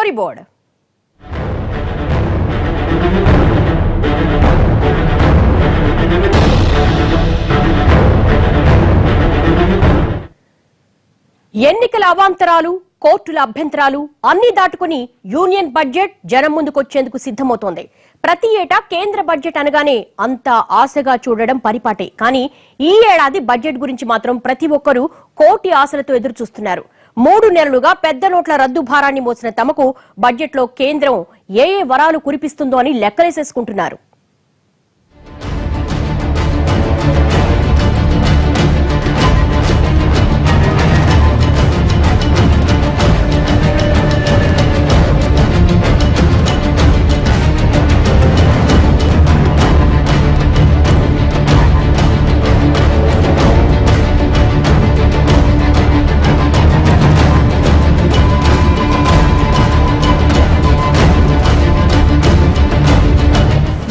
Story board. ఎన్నికల అవాంతరాలు, కోర్టుల అభ్యంతరాలు అన్ని దాటుకుని యూనియన్ బడ్జెట్ జనం ముందుకొచ్చేందుకు సిద్ధమవుతోంది. ప్రతి ఏటా కేంద్ర బడ్జెట్ అనగానే అంత ఆశగా చూడడం పరిపాటే. కానీ ఈ ఏడాది బడ్జెట్ గురించి మాత్రం ప్రతి ఒక్కరూ కోటి ఆశలతో ఎదురు చూస్తున్నారు. 3 నెలలుగా పెద్ద నోట్ల రద్దు భారాన్ని మోసిన తమకు బడ్జెట్లో కేంద్రం ఏ వరాలు కురిపిస్తుందో అని లెక్కలేసేసుకుంటున్నారు.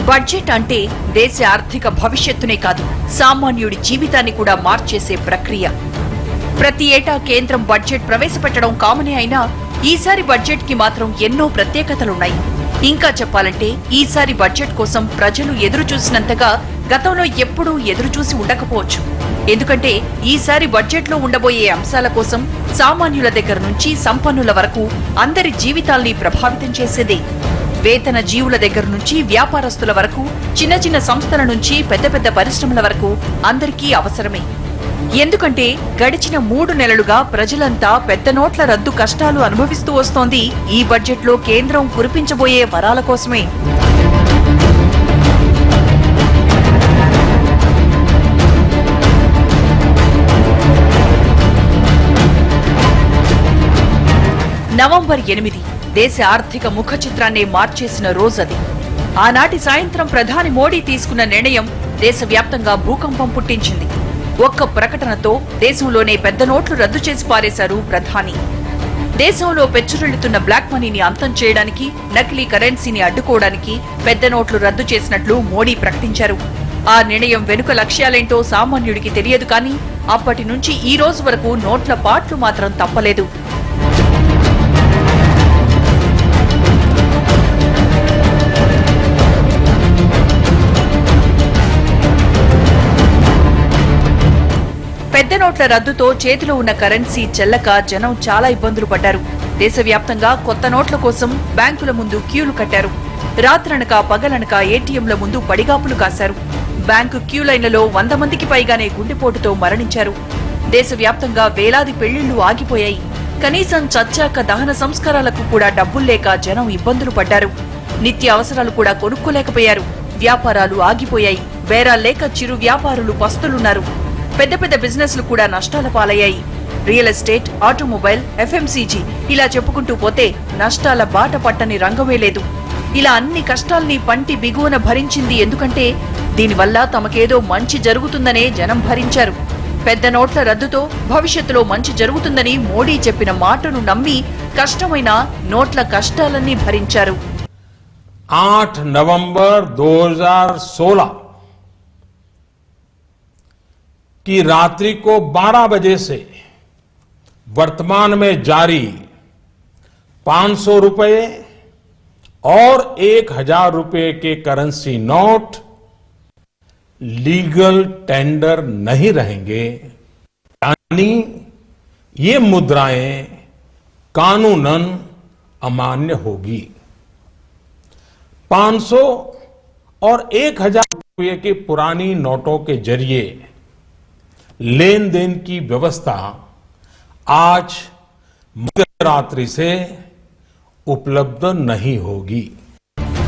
బడ్జెట్ అంటే దేశ ఆర్థిక భవిష్యత్తునే కాదు, సామాన్యుడి జీవితాన్ని కూడా మార్చేసే ప్రక్రియ. ప్రతి ఏటా కేంద్రం బడ్జెట్ ప్రవేశపెట్టడం కామనే అయినా ఈసారి బడ్జెట్ కి మాత్రం ఎన్నో ప్రత్యేకతలున్నాయి. ఇంకా చెప్పాలంటే ఈసారి బడ్జెట్ కోసం ప్రజలు ఎదురు చూసినంతగా గతంలో ఎప్పుడూ ఎదురు చూసి ఉండకపోవచ్చు. ఎందుకంటే ఈసారి బడ్జెట్ లో ఉండబోయే అంశాల కోసం సామాన్యుల దగ్గర నుంచి సంపన్నుల వరకు అందరి జీవితాల్ని ప్రభావితం చేసేదే. వేతన జీవుల దగ్గర నుంచి వ్యాపారస్తుల వరకు, చిన్న చిన్న సంస్థల నుంచి పెద్ద పెద్ద పరిశ్రమల వరకు అందరికీ అవసరమే. ఎందుకంటే గడిచిన 3 నెలలుగా ప్రజలంతా పెద్ద నోట్ల రద్దు కష్టాలు అనుభవిస్తూ వస్తోంది ఈ బడ్జెట్లో కేంద్రం కురిపించబోయే వరాల కోసమే. నవంబర్ 8 దేశ ఆర్థిక ముఖ చిత్రాన్ని మార్చేసిన రోజది. ఆనాటి సాయంత్రం ప్రధాని మోడీ తీసుకున్న నిర్ణయం దేశవ్యాప్తంగా భూకంపం పుట్టించింది. ఒక్క ప్రకటనతో దేశంలోనే పెద్ద నోట్లు రద్దు చేసి పారేశారు ప్రధాని. దేశంలో పెచ్చురెళ్లుతున్న బ్లాక్ మనీని అంతం చేయడానికి, నకిలీ కరెన్సీని అడ్డుకోవడానికి పెద్ద నోట్లు రద్దు చేసినట్లు మోడీ ప్రకటించారు. ఆ నిర్ణయం వెనుక లక్ష్యాలేంటో సామాన్యుడికి తెలియదు. కానీ అప్పటి నుంచి ఈ రోజు వరకు నోట్ల పాట్లు మాత్రం తప్పలేదు. పెద్ద నోట్ల రద్దుతో చేతిలో ఉన్న కరెన్సీ చెల్లక జనం చాలా ఇబ్బందులు పడ్డారు. దేశవ్యాప్తంగా కొత్త నోట్ల కోసం బ్యాంకుల ముందు క్యూలు కట్టారు. రాత్రనక పగలనక ఏటీఎంల ముందు పడిగాపులు కాశారు. బ్యాంకు క్యూ లైన్లలో 100 మందికి పైగానే గుండెపోటుతో మరణించారు. దేశవ్యాప్తంగా వేలాది పెళ్లిళ్లు ఆగిపోయాయి. కనీసం చచ్చాక దహన సంస్కారాలకు కూడా డబ్బుల్లేక జనం ఇబ్బందులు పడ్డారు. నిత్య అవసరాలు కూడా కొనుక్కోలేకపోయారు. వ్యాపారాలు ఆగిపోయాయి. బేరాల్లేక చిరు వ్యాపారులు పస్తులున్నారు. పెద్ద పెద్ద బిజినెస్లు కూడా నష్టాల పాలయ్యాయి. రియల్ ఎస్టేట్, ఆటోమొబైల్, ఎఫ్ఎంసీజీ ఇలా చెప్పుకుంటూ పోతే నష్టాల బాట పట్టని రంగమే లేదు. ఇలా అన్ని కష్టాల్ని పంటి బిగువన భరించింది ఎందుకంటే దీనివల్ల తమకేదో మంచి జరుగుతుందనే జనం భరించారు. పెద్ద నోట్ల రద్దుతో భవిష్యత్తులో మంచి జరుగుతుందని మోడీ చెప్పిన మాటను నమ్మి కష్టమైన నోట్ల కష్టాలన్నీ భరించారు. 8 नवंबर 2016 की रात्रि को 12 बजे से वर्तमान में जारी 500 रुपए और 1000 रुपए के करेंसी नोट लीगल टेंडर नहीं रहेंगे, यानी ये मुद्राएं कानूनन अमान्य होगी। 500 और 1000 रुपए के पुरानी नोटों के जरिए लेन देन की व्यवस्था आज मध्यरात्रि से उपलब्ध नहीं होगी।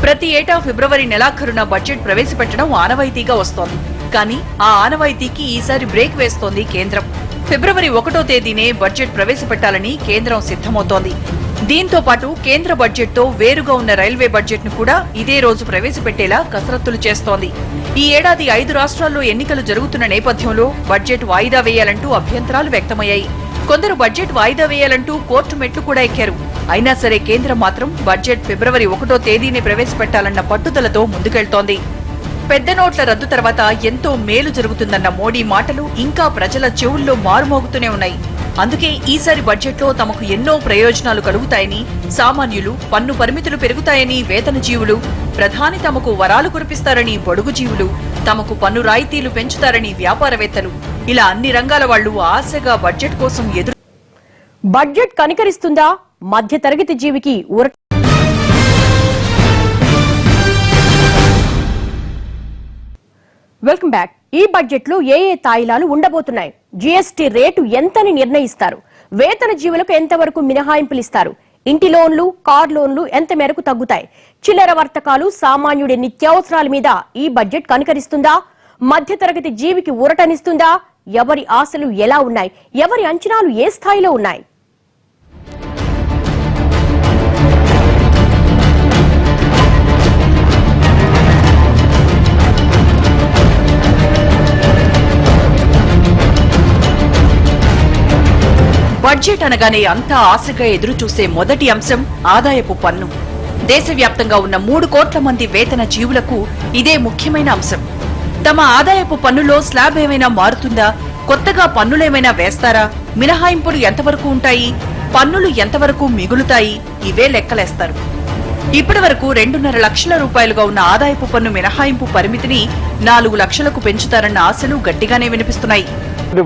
ప్రతి ఏటా ఫిబ్రవరి నెలాఖరున బడ్జెట్ ప్రవేశపెట్టడం ఆనవాయితీగా వస్తోంది. కానీ ఆ ఆనవాయితీకి ఈసారి బ్రేక్ వేస్తోంది కేంద్రం. ఫిబ్రవరి 1వ తేదీనే బడ్జెట్ ప్రవేశపెట్టాలని కేంద్రం సిద్ధమవుతోంది. దీంతో పాటు కేంద్ర బడ్జెట్ తో వేరుగా ఉన్న రైల్వే బడ్జెట్ ను కూడా ఇదే రోజు ప్రవేశపెట్టేలా కసరత్తులు చేస్తోంది. ఈ ఏడాది 5 రాష్ట్రాల్లో ఎన్నికలు జరుగుతున్న నేపథ్యంలో బడ్జెట్ వాయిదా వేయాలంటూ అభ్యంతరాలు వ్యక్తమయ్యాయి. కొందరు బడ్జెట్ వాయిదా వేయాలంటూ కోర్టు మెట్లు కూడా ఎక్కారు. అయినా సరే కేంద్రం మాత్రం బడ్జెట్ ఫిబ్రవరి 1వ తేదీనే ప్రవేశపెట్టాలన్న పట్టుదలతో ముందుకెళ్తోంది. పెద్ద నోట్ల రద్దు తర్వాత ఎంతో మేలు జరుగుతుందన్న మోడీ మాటలు ఇంకా ప్రజల చెవుల్లో మారుమోగుతూనే ఉన్నాయి. అందుకే ఈసారి బడ్జెట్లో తమకు ఎన్నో ప్రయోజనాలు కలుగుతాయని సామాన్యులు, పన్ను పరిమితులు పెరుగుతాయని వేతన జీవులు, ప్రధాని తమకు వరాలు కురిపిస్తారని బడుగు జీవులు, తమకు పన్ను రాయితీలు పెంచుతారని వ్యాపారవేత్తలు, ఇలా అన్ని రంగాల వాళ్లు ఆశగా బడ్జెట్ కోసం ఎదురు. బడ్జెట్ కనికరిస్తుందా? మధ్యతరగతి జీవికి ఊరట. Welcome back. ఈ బడ్జెట్ లో ఏ తాయిలాలు ఉండబోతున్నాయి? జీఎస్టీ రేటు ఎంతని నిర్ణయిస్తారు? వేతన జీవులకు ఎంతవరకు మినహాయింపులు ఇస్తారు? ఇంటి లోన్లు, కార్ లోన్లు ఎంత మేరకు తగ్గుతాయి? చిల్లర వర్తకాలు, సామాన్యుడి నిత్యావసరాల మీద ఈ బడ్జెట్ కనికరిస్తుందా? మధ్యతరగతి జీవికి ఊరటనిస్తుందా? ఎవరి ఆశలు ఎలా ఉన్నాయి? ఎవరి అంచనాలు ఏ స్థాయిలో ఉన్నాయి? బడ్జెట్ అనగానే అంతా ఆశగా ఎదురు చూసే మొదటి అంశం ఆదాయపు పన్ను. దేశవ్యాప్తంగా ఉన్న 3 కోట్ల మంది వేతన జీవులకు ఇదే ముఖ్యమైన అంశం. తమ ఆదాయపు పన్నులో స్లాబ్ ఏమైనా మారుతుందా? కొత్తగా పన్నులేమైనా వేస్తారా? మినహాయింపులు ఎంతవరకు ఉంటాయి? పన్నులు ఎంతవరకు మిగులుతాయి? ఇవే లెక్కలేస్తారు. ఇప్పటి వరకు 2.5 లక్షల రూపాయలుగా ఉన్న ఆదాయపు పన్ను మినహాయింపు పరిమితిని 4 లక్షలకు పెంచుతారన్న ఆశలు గట్టిగానే వినిపిస్తున్నాయి.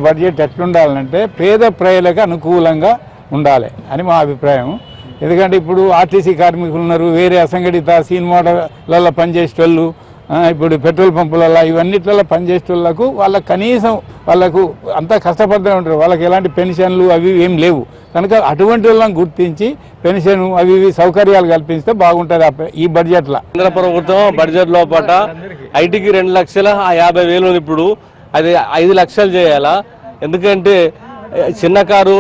బడ్జెట్ ఎట్లుండాలంటే పేద ప్రజలకు అనుకూలంగా ఉండాలి అని మా అభిప్రాయం. ఎందుకంటే ఇప్పుడు ఆర్టీసీ కార్మికులు ఉన్నారు, వేరే అసంఘటిత సినిమాలలో పనిచేసేటోళ్ళు, ఇప్పుడు పెట్రోల్ పంపులలో ఇవన్నిట్లలో పనిచేసేటోళ్లకు వాళ్ళకు కనీసం వాళ్ళకు అంతా కష్టపడుతూ ఉంటారు, వాళ్ళకి ఎలాంటి పెన్షన్లు అవి ఏం లేవు కనుక అటువంటి వాళ్ళని గుర్తించి పెన్షన్ అవి సౌకర్యాలు కల్పిస్తే బాగుంటుంది ఈ బడ్జెట్లో. కేంద్ర ప్రభుత్వం బడ్జెట్ లోపల ఐటీకి 2,50,000 ఉంది, ఇప్పుడు అది 5 లక్షలు చేయాలా? ఎందుకంటే చిన్నకారు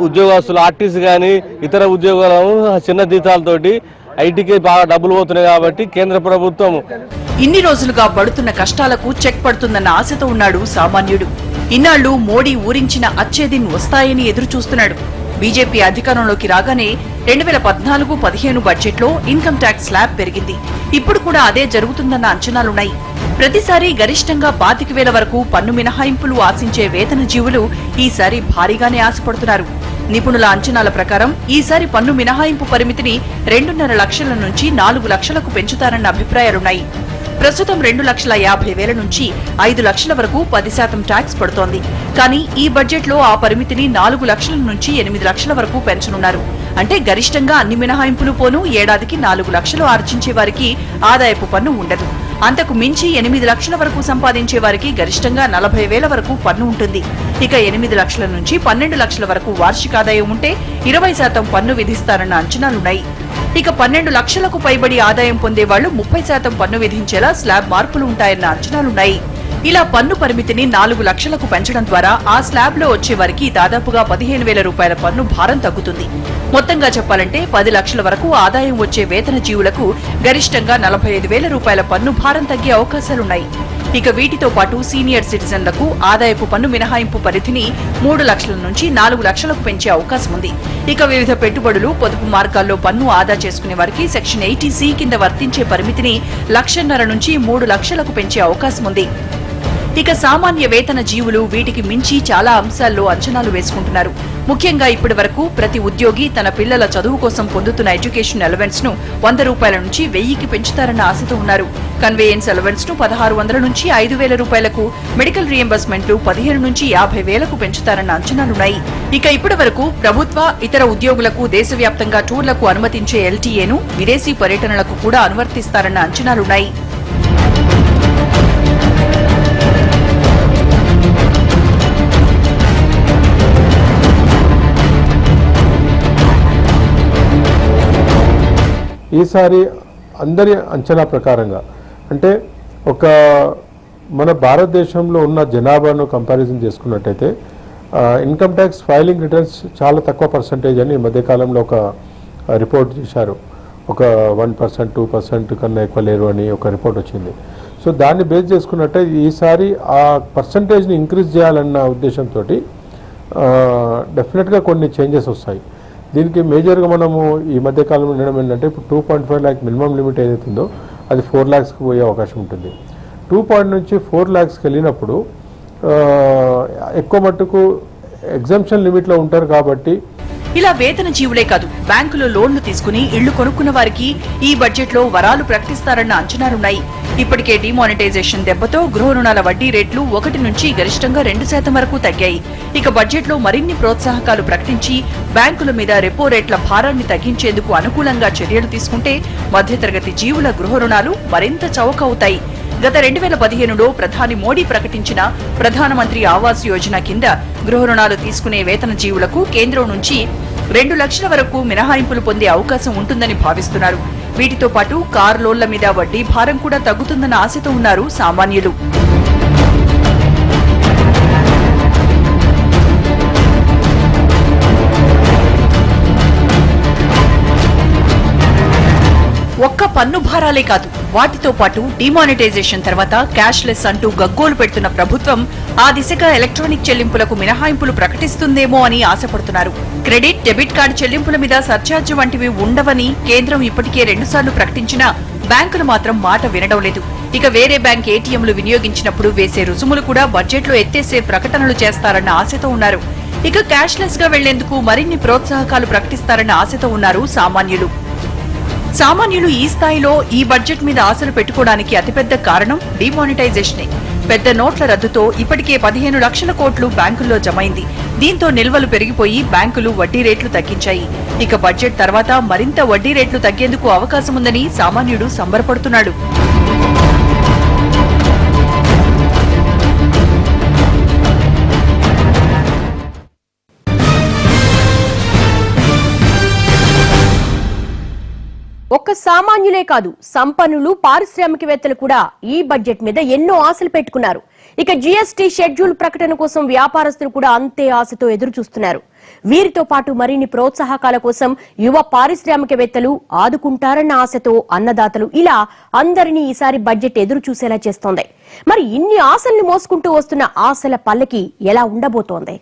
ఉద్యోగస్తులు, ఆర్టీసీ కానీ ఇతర ఉద్యోగాలు చిన్న జీతాలతోటి ఐటీకి బాగా డబ్బులు పోతున్నాయి కాబట్టి కేంద్ర ప్రభుత్వం ఇన్ని రోజులుగా పడుతున్న కష్టాలకు చెక్ పడుతుందన్న ఆశతో ఉన్నాడు సామాన్యుడు. ఇన్నాళ్లు మోడీ ఊరించిన అచ్చేదిన్ వస్తాయని ఎదురు చూస్తున్నాడు. బీజేపీ అధికారంలోకి రాగానే 2014-15 బడ్జెట్లో ఇన్కమ్ ట్యాక్స్ స్లాబ్ పెరిగింది. ఇప్పుడు కూడా అదే జరుగుతుందన్న అంచనాలున్నాయి. ప్రతిసారి గరిష్టంగా 25,000 వరకు పన్ను మినహాయింపులు ఆశించే వేతన జీవులు ఈసారి భారీగానే ఆశపడుతున్నారు. నిపుణుల అంచనాల ప్రకారం ఈసారి పన్ను మినహాయింపు పరిమితిని 2.5 లక్షల నుంచి 4 లక్షలకు పెంచుతారన్న అభిప్రాయాలున్నాయి. ప్రస్తుతం 2,50,000 నుంచి 5 లక్షల వరకు 10% ట్యాక్స్ పడుతోంది. కానీ ఈ బడ్జెట్లో ఆ పరిమితిని 4 లక్షల నుంచి 8 లక్షల వరకు పెంచనున్నారు. అంటే గరిష్టంగా అన్ని మినహాయింపులు పోను ఏడాదికి 4 లక్షలు ఆర్జించే వారికి ఆదాయపు పన్ను ఉండదు. అంతకు మించి 8 లక్షల వరకు సంపాదించే వారికి గరిష్టంగా 40,000 వరకు పన్ను ఉంటుంది. ఇక 8 లక్షల నుంచి 12 లక్షల వరకు వార్షిక ఆదాయం ఉంటే 20% పన్ను విధిస్తారన్న అంచనాలున్నాయి. ఇక 12 లక్షలకు పైబడి ఆదాయం పొందేవాళ్లు 30% పన్ను విధించేలా స్లాబ్ మార్పులు ఉంటాయన్న అంచనాలున్నాయి. ఇలా పన్ను పరిమితిని 4 లక్షలకు పెంచడం ద్వారా ఆ స్లాబ్ లో వచ్చే వారికి దాదాపుగా 15,000 రూపాయల పన్ను భారం తగ్గుతుంది. మొత్తంగా చెప్పాలంటే 10 లక్షల వరకు ఆదాయం వచ్చే వేతన జీవులకు గరిష్టంగా 45,000 రూపాయల పన్ను భారం తగ్గే అవకాశాలున్నాయి. ఇక వీటితో పాటు సీనియర్ సిటిజన్లకు ఆదాయపు పన్ను మినహాయింపు పరిధిని 3 లక్షల నుంచి 4 లక్షలకు పెంచే అవకాశం ఉంది. ఇక వివిధ పెట్టుబడులు, పొదుపు మార్గాల్లో పన్ను ఆదా చేసుకునే వారికి సెక్షన్ 80C కింద వర్తించే పరిమితిని 1.5 లక్షల నుంచి 3 లక్షలకు పెంచే అవకాశం ఉంది. ఇక సామాన్య వేతన జీవులు వీటికి మించి చాలా అంశాల్లో అంచనాలు వేసుకుంటున్నారు. ముఖ్యంగా ఇప్పటి వరకు ప్రతి ఉద్యోగి తన పిల్లల చదువు కోసం పొందుతున్న ఎడ్యుకేషన్ అలవెన్స్ ను 100 రూపాయల నుంచి 1,000కి పెంచుతారన్న ఆశతో ఉన్నారు. కన్వేయన్స్ అలవెన్స్ ను 1,600 నుంచి 5,000 రూపాయలకు, మెడికల్ రియంబర్స్మెంట్లు 15 నుంచి 50,000కు పెంచుతారన్న అంచనాలున్నాయి. ఇక ఇప్పటి వరకు ప్రభుత్వ, ఇతర ఉద్యోగులకు దేశవ్యాప్తంగా టూర్లకు అనుమతించే LTA ను విదేశీ పర్యటనలకు కూడా అనువర్తిస్తారన్న అంచనాలున్నాయి. ఈసారి అందరి అంచనా ప్రకారంగా అంటే ఒక మన భారతదేశంలో ఉన్న జనాభాను కంపారిజన్ చేసుకున్నట్టయితే ఇన్కమ్ ట్యాక్స్ ఫైలింగ్ రిటర్న్స్ చాలా తక్కువ పర్సంటేజ్ అని ఈ మధ్యకాలంలో ఒక రిపోర్ట్ చేశారు. ఒక 1%, 2% కన్నా ఎక్కువ లేరు అని ఒక రిపోర్ట్ వచ్చింది. సో దాన్ని బేస్ చేసుకున్నట్టే ఈసారి ఆ పర్సంటేజ్ని ఇంక్రీజ్ చేయాలన్న ఉద్దేశంతో డెఫినెట్గా కొన్ని చేంజెస్ వస్తాయి. దీనికి మేజర్గా మనము ఈ మధ్యకాలంలో ఉండడం ఏంటంటే ఇప్పుడు 2.5 lakh మినిమం లిమిట్ ఏదైతుందో అది 4 lakhsకి పోయే అవకాశం ఉంటుంది. 2 నుంచి 4 lakhsకి వెళ్ళినప్పుడు ఎక్కువ మట్టుకు ఎగ్జామ్షన్ లిమిట్లో ఉంటారు కాబట్టి. ఇలా వేతన జీవులే కాదు, బ్యాంకులో లోన్లు తీసుకుని ఇళ్లు కొనుక్కున్న వారికి ఈ బడ్జెట్ లో వరాలు ప్రకటిస్తారన్న అంచనాలున్నాయి. ఇప్పటికే డిమానిటైజేషన్ దెబ్బతో గృహ రుణాల వడ్డీ రేట్లు 1 నుంచి గరిష్టంగా 2% వరకు తగ్గాయి. ఇక బడ్జెట్ లో మరిన్ని ప్రోత్సాహకాలు ప్రకటించి బ్యాంకుల మీద రెపో రేట్ల భారాన్ని తగ్గించేందుకు అనుకూలంగా చర్యలు తీసుకుంటే మధ్యతరగతి జీవుల గృహ రుణాలు మరింత చౌకవుతాయి. గత 2015లో ప్రధాని మోడీ ప్రకటించిన ప్రధానమంత్రి ఆవాస్ యోజన కింద గృహ రుణాలు తీసుకునే వేతన జీవులకు కేంద్రం నుంచి 2 లక్షల వరకు మినహాయింపులు పొందే అవకాశం ఉంటుందని భావిస్తున్నారు. వీటితో పాటు కారు లోన్ల మీద వడ్డీ భారం కూడా తగ్గుతుందన్న ఆశతో ఉన్నారు సామాన్యులు. ఒక్క పన్ను భారాలే కాదు, వాటితో పాటు డిమానిటైజేషన్ తర్వాత క్యాష్లెస్ అంటూ గగ్గోలు పెడుతున్న ప్రభుత్వం ఆ దిశగా ఎలక్ట్రానిక్ చెల్లింపులకు మినహాయింపులు ప్రకటిస్తుందేమో అని ఆశపడుతున్నారు. క్రెడిట్, డెబిట్ కార్డు చెల్లింపుల మీద సర్ఛార్జ్ వంటివి ఉండవని కేంద్రం ఇప్పటికే 2 సార్లు ప్రకటించినా బ్యాంకులు మాత్రం మాట వినడం లేదు. ఇక వేరే బ్యాంక్ ఏటీఎంలు వినియోగించినప్పుడు వేసే రుసుములు కూడా బడ్జెట్లో ఎత్తేసే ప్రకటనలు చేస్తారన్న ఆశతో ఉన్నారు. ఇక క్యాష్లెస్ గా వెళ్లేందుకు మరిన్ని ప్రోత్సాహకాలు ప్రకటిస్తారన్న ఆశతో ఉన్నారు సామాన్యులు. సామాన్యులు ఈ స్థాయిలో ఈ బడ్జెట్ మీద ఆశలు పెట్టుకోవడానికి అతిపెద్ద కారణం డిమానిటైజేషనే. పెద్ద నోట్ల రద్దుతో ఇప్పటికే 15 లక్షల కోట్లు బ్యాంకుల్లో జమైంది. దీంతో నిల్వలు పెరిగిపోయి బ్యాంకులు వడ్డీ రేట్లు తగ్గించాయి. ఇక బడ్జెట్ తర్వాత మరింత వడ్డీ రేట్లు తగ్గేందుకు అవకాశముందని సామాన్యుడు సంబరపడుతున్నాడు. ఒక్క సామాన్యులే కాదు, సంపన్నులు, పారిశ్రామికవేత్తలు కూడా ఈ బడ్జెట్ మీద ఎన్నో ఆశలు పెట్టుకున్నారు. ఇక జీఎస్టీ షెడ్యూల్ ప్రకటన కోసం వ్యాపారస్తులు కూడా అంతే ఆశతో ఎదురు చూస్తున్నారు. వీరితో పాటు మరిన్ని ప్రోత్సాహకాల కోసం యువ పారిశ్రామికవేత్తలు ఆదుకుంటారన్న ఆశతో అన్నదాతలు, ఇలా అందరినీ ఈసారి బడ్జెట్ ఎదురు చూసేలా చేస్తోంది. మరి ఇన్ని ఆశల్ని మోసుకుంటూ వస్తున్న ఆశల పల్లకి ఎలా ఉండబోతోంది?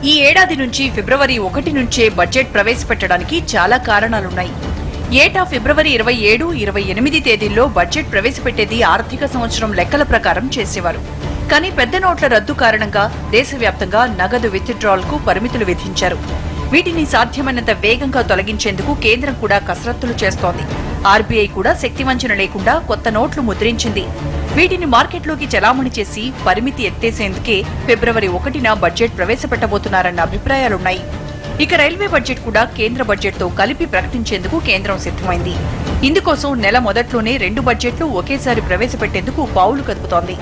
ఈ ఏడాది నుంచి ఫిబ్రవరి 1 నుంచే బడ్జెట్ ప్రవేశపెట్టడానికి చాలా కారణాలున్నాయి. ఏటా ఫిబ్రవరి 27, 28 తేదీల్లో బడ్జెట్ ప్రవేశపెట్టేది ఆర్థిక సంవత్సరం లెక్కల ప్రకారం చేసేవారు. కానీ పెద్ద నోట్ల రద్దు కారణంగా దేశవ్యాప్తంగా నగదు విత్డ్రాల్ కు పరిమితులు విధించారు. వీటిని సాధ్యమైనంత వేగంగా తొలగించేందుకు కేంద్రం కూడా కసరత్తులు చేస్తోంది. ఆర్బీఐ కూడా శక్తివంచన లేకుండా కొత్త నోట్లు ముద్రించింది. వీటిని మార్కెట్లోకి చలామణి చేసి పరిమితి ఎత్తేసేందుకే ఫిబ్రవరి 1న బడ్జెట్ ప్రవేశపెట్టబోతున్నారన్న అభిప్రాయాలున్నాయి. ఇక రైల్వే బడ్జెట్ కూడా కేంద్ర బడ్జెట్తో కలిపి ప్రకటించేందుకు కేంద్రం సిద్ధమైంది. ఇందుకోసం నెల మొదట్లోనే 2 బడ్జెట్లు ఒకేసారి ప్రవేశపెట్టేందుకు పావులు కదుపుతోంది.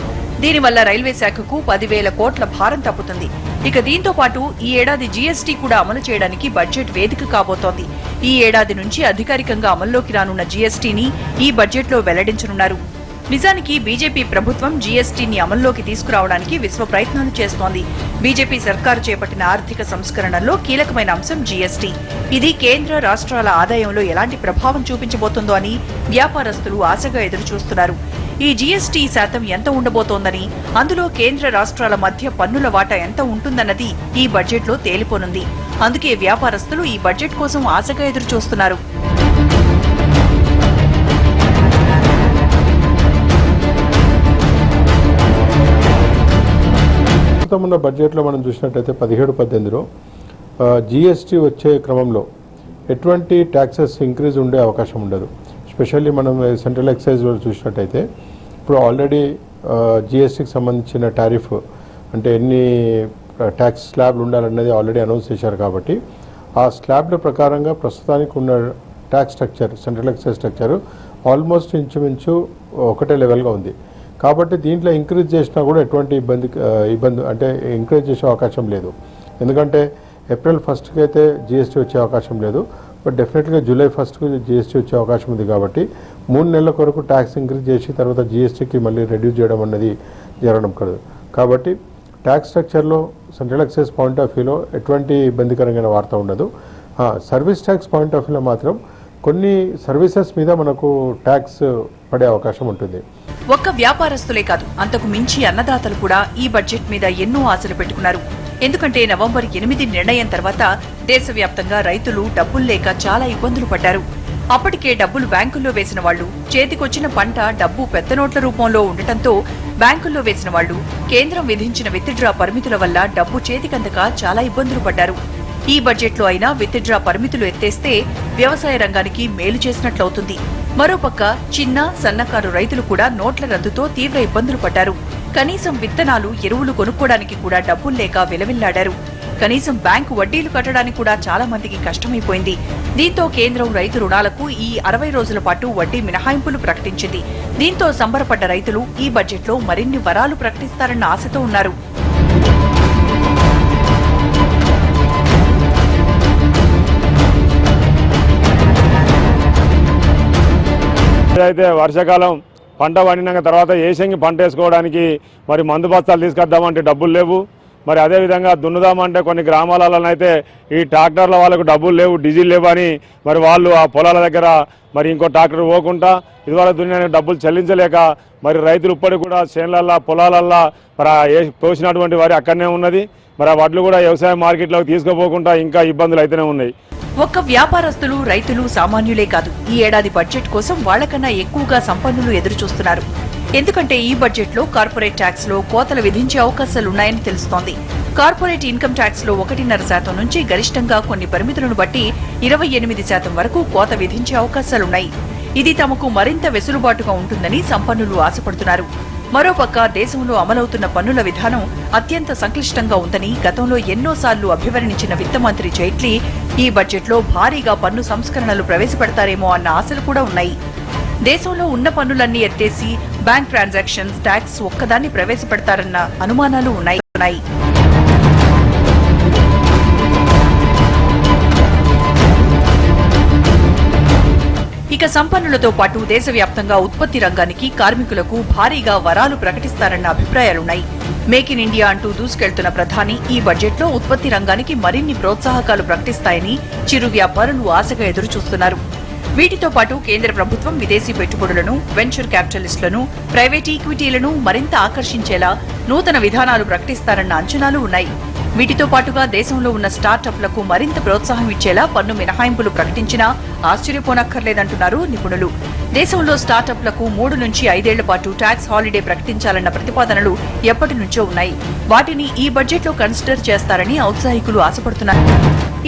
దీనివల్ల రైల్వే శాఖకు 10,000 కోట్ల భారం తప్పుతుంది. ఇక దీంతో పాటు ఈ ఏడాది జీఎస్టీ కూడా అమలు చేయడానికి బడ్జెట్ వేదిక కాబోతోంది. ఈ ఏడాది నుంచి అధికారికంగా అమల్లోకి రానున్న జీఎస్టీని ఈ బడ్జెట్లో వెల్లడించనున్నారు. నిజానికి బీజేపీ ప్రభుత్వం జీఎస్టీని అమల్లోకి తీసుకురావడానికి విశ్వ ప్రయత్నాలు చేస్తోంది. బీజేపీ సర్కారు చేపట్టిన ఆర్థిక సంస్కరణల్లో కీలకమైన అంశం జీఎస్టీ. ఇది కేంద్ర, రాష్ట్రాల ఆదాయంలో ఎలాంటి ప్రభావం చూపించబోతుందో అని వ్యాపారస్తులు ఆశగా ఎదురుచూస్తున్నారు. ఈ జీఎస్టీ శాతం ఎంత ఉండబోతోందని, అందులో కేంద్ర, రాష్ట్రాల మధ్య పన్నుల వాటా ఎంత ఉంటుందన్నది ఈ బడ్జెట్లో తేలిపోనుంది. అందుకే వ్యాపారస్తులు ఈ బడ్జెట్ కోసం ఆశగా ఎదురుచూస్తున్నారు. ఉన్న బడ్జెట్లో మనం చూసినట్టయితే 17-18లో జీఎస్టీ వచ్చే క్రమంలో ఎటువంటి ట్యాక్సెస్ ఇంక్రీజ్ ఉండే అవకాశం ఉండదు. స్పెషల్లీ మనం సెంట్రల్ ఎక్సైజ్ చూసినట్టయితే ఇప్పుడు ఆల్రెడీ జీఎస్టీకి సంబంధించిన టారిఫ్ అంటే ఎన్ని ట్యాక్స్ స్లాబ్లు ఉండాలన్నది ఆల్రెడీ అనౌన్స్ చేశారు. కాబట్టి ఆ స్లాబ్ల ప్రకారంగా ప్రస్తుతానికి ఉన్న tax structure, central excise structure almost ఇంచుమించు ఒకటే లెవెల్గా ఉంది. కాబట్టి దీంట్లో ఇంక్రీజ్ చేసినా కూడా ఎటువంటి ఇబ్బంది అంటే ఇంక్రీజ్ చేసే అవకాశం లేదు. ఎందుకంటే ఏప్రిల్ 1కి అయితే జీఎస్టీ వచ్చే అవకాశం లేదు. బట్ డెఫినెట్గా జూలై 1కు జీఎస్టీ వచ్చే అవకాశం ఉంది. కాబట్టి 3 నెలల కొరకు ట్యాక్స్ ఇంక్రీజ్ చేసి తర్వాత జీఎస్టీకి మళ్ళీ రెడ్యూస్ చేయడం అన్నది జరగడం కాదు. కాబట్టి ట్యాక్స్ స్ట్రక్చర్లో సెంట్రల్ ఎక్సైజ్ పాయింట్ ఆఫ్ వ్యూలో ఎటువంటి ఇబ్బందికరమైన వార్త ఉండదు. సర్వీస్ ట్యాక్స్ పాయింట్ ఆఫ్ వ్యూలో మాత్రం కొన్ని సర్వీసెస్ మీద మనకు ట్యాక్స్ పడే అవకాశం ఉంటుంది. ఒక్క వ్యాపారస్తులే కాదు, అంతకు మించి అన్నదాతలు కూడా ఈ బడ్జెట్ మీద ఎన్నో ఆశలు పెట్టుకున్నారు. ఎందుకంటే నవంబర్ 8 నిర్ణయం తర్వాత దేశవ్యాప్తంగా రైతులు డబ్బులు లేక చాలా ఇబ్బందులు పడ్డారు. అప్పటికే డబ్బులు బ్యాంకుల్లో వేసిన వాళ్లు, చేతికొచ్చిన పంట డబ్బు పెద్ద నోట్ల రూపంలో ఉండటంతో బ్యాంకుల్లో వేసిన వాళ్లు కేంద్రం విధించిన విత్డ్రా పరిమితుల వల్ల డబ్బు చేతికందక చాలా ఇబ్బందులు పడ్డారు. ఈ బడ్జెట్లో అయినా విత్డ్రా పరిమితులు ఎత్తేస్తే వ్యవసాయ రంగానికి మేలు చేసినట్లవుతుంది. మరోపక్క చిన్న, సన్నకారు రైతులు కూడా నోట్ల రద్దుతో తీవ్ర ఇబ్బందులు పడ్డారు. కనీసం విత్తనాలు, ఎరువులు కొనుక్కోవడానికి కూడా డబ్బులు లేక విలవిల్లాడారు. కనీసం బ్యాంకు వడ్డీలు కట్టడానికి కూడా చాలా మందికి కష్టమైపోయింది. దీంతో కేంద్రం రైతు రుణాలకు ఈ 60 రోజుల పాటు వడ్డీ మినహాయింపులు ప్రకటించింది. దీంతో సంబరపడ్డ రైతులు ఈ బడ్జెట్లో మరిన్ని వరాలు ప్రకటిస్తారన్న ఆశతో ఉన్నారు. అయితే వర్షాకాలం పంట పండినాక తర్వాత ఏసంగి పంట వేసుకోవడానికి మరి మందు బస్తాలు తీసుకొద్దామంటే డబ్బులు లేవు. మరి అదేవిధంగా దున్నుదామంటే కొన్ని గ్రామాలలో అయితే ఈ ట్రాక్టర్ల వాళ్ళకు డబ్బులు లేవు, డీజిల్ లేవు అని మరి వాళ్ళు ఆ పొలాల దగ్గర మరి ఇంకో ట్రాక్టర్ పోకుండా ఇదివరకు దున్నే డబ్బులు చెల్లించలేక మరి రైతులు ఇప్పటికి కూడా చేనులల్లా, పొలాలల్లా మరి పోసినటువంటి వారి అక్కడనే ఉన్నది. మరి ఆ వడ్లు కూడా వ్యవసాయ మార్కెట్లోకి తీసుకుపోకుండా ఇంకా ఇబ్బందులు అయితేనే ఉన్నాయి. ఒక్క వ్యాపారస్తులు, రైతులు, సామాన్యులే కాదు, ఈ ఏడాది బడ్జెట్ కోసం వాళ్లకన్నా ఎక్కువగా సంపన్నులు ఎదురుచూస్తున్నారు. ఎందుకంటే ఈ బడ్జెట్లో కార్పొరేట్ ట్యాక్స్ లో కోతలు విధించే అవకాశాలున్నాయని తెలుస్తోంది. కార్పొరేట్ ఇన్కమ్ ట్యాక్స్ లో 1.5% నుంచి గరిష్టంగా కొన్ని పరిమితులను బట్టి 28% వరకు కోత విధించే అవకాశాలున్నాయి. ఇది తమకు మరింత వెసులుబాటుగా ఉంటుందని సంపన్నులు ఆశపడుతున్నారు. మరోపక్క దేశంలో అమలవుతున్న పన్నుల విధానం అత్యంత సంక్లిష్టంగా ఉందని గతంలో ఎన్నోసార్లు అభివర్ణించిన విత్త మంత్రి జైట్లీ ఈ బడ్జెట్లో భారీగా పన్ను సంస్కరణలు ప్రవేశపెడతారేమో అన్న ఆశలు కూడా ఉన్నాయి. దేశంలో ఉన్న పన్నులన్నీ ఎత్తేసి బ్యాంక్ ట్రాన్సాక్షన్స్ ట్యాక్స్ ఒక్కదాన్ని ప్రవేశపెడతారన్న అనుమానాలు ఉన్నాయి. ఇక సంపన్నులతో పాటు దేశవ్యాప్తంగా ఉత్పత్తి రంగానికి, కార్మికులకు భారీగా వరాలు ప్రకటిస్తారన్న అభిప్రాయాలున్నాయి. మేక్ ఇన్ ఇండియా అంటూ దూసుకెళ్తున్న ప్రధాని ఈ బడ్జెట్లో ఉత్పత్తి రంగానికి మరిన్ని ప్రోత్సాహకాలు ప్రకటిస్తాయని చిరు వ్యాపారులు ఆశగా ఎదురుచూస్తున్నారు. వీటితో పాటు కేంద్ర ప్రభుత్వం విదేశీ పెట్టుబడులను, వెంచర్ క్యాపిటలిస్టులను, ప్రైవేట్ ఈక్విటీలను మరింత ఆకర్షించేలా నూతన విధానాలు ప్రకటిస్తారన్న అంచనాలు ఉన్నాయి. వీటితో పాటుగా దేశంలో ఉన్న స్టార్టప్లకు మరింత ప్రోత్సాహం ఇచ్చేలా పన్ను మినహాయింపులు ప్రకటించినా ఆశ్చర్యపోనక్కర్లేదంటున్నారు నిపుణులు. దేశంలో స్టార్టప్లకు 3 నుంచి 5 ఏళ్ల పాటు ట్యాక్స్ హాలిడే ప్రకటించాలన్న ప్రతిపాదనలు ఎప్పటి నుంచో ఉన్నాయి. వాటిని ఈ బడ్జెట్లో కన్సిడర్ చేస్తారని ఔత్సాహికులు ఆశపడుతున్నారు.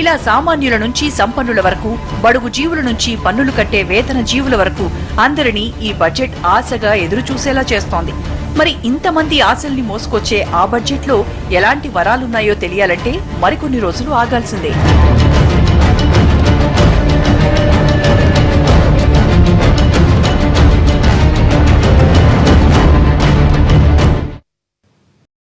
ఇలా సామాన్యుల నుంచి సంపన్నుల వరకు, బడుగు జీవుల నుంచి పన్నులు కట్టే వేతన జీవుల వరకు అందరినీ ఈ బడ్జెట్ ఆశగా ఎదురుచూసేలా చేస్తోంది. మరి ఇంతమంది ఆశల్ని మోసుకొచ్చే ఆ బడ్జెట్లో ఎలాంటి వరాలున్నాయో తెలియాలంటే మరికొన్ని రోజులు ఆగాల్సిందే.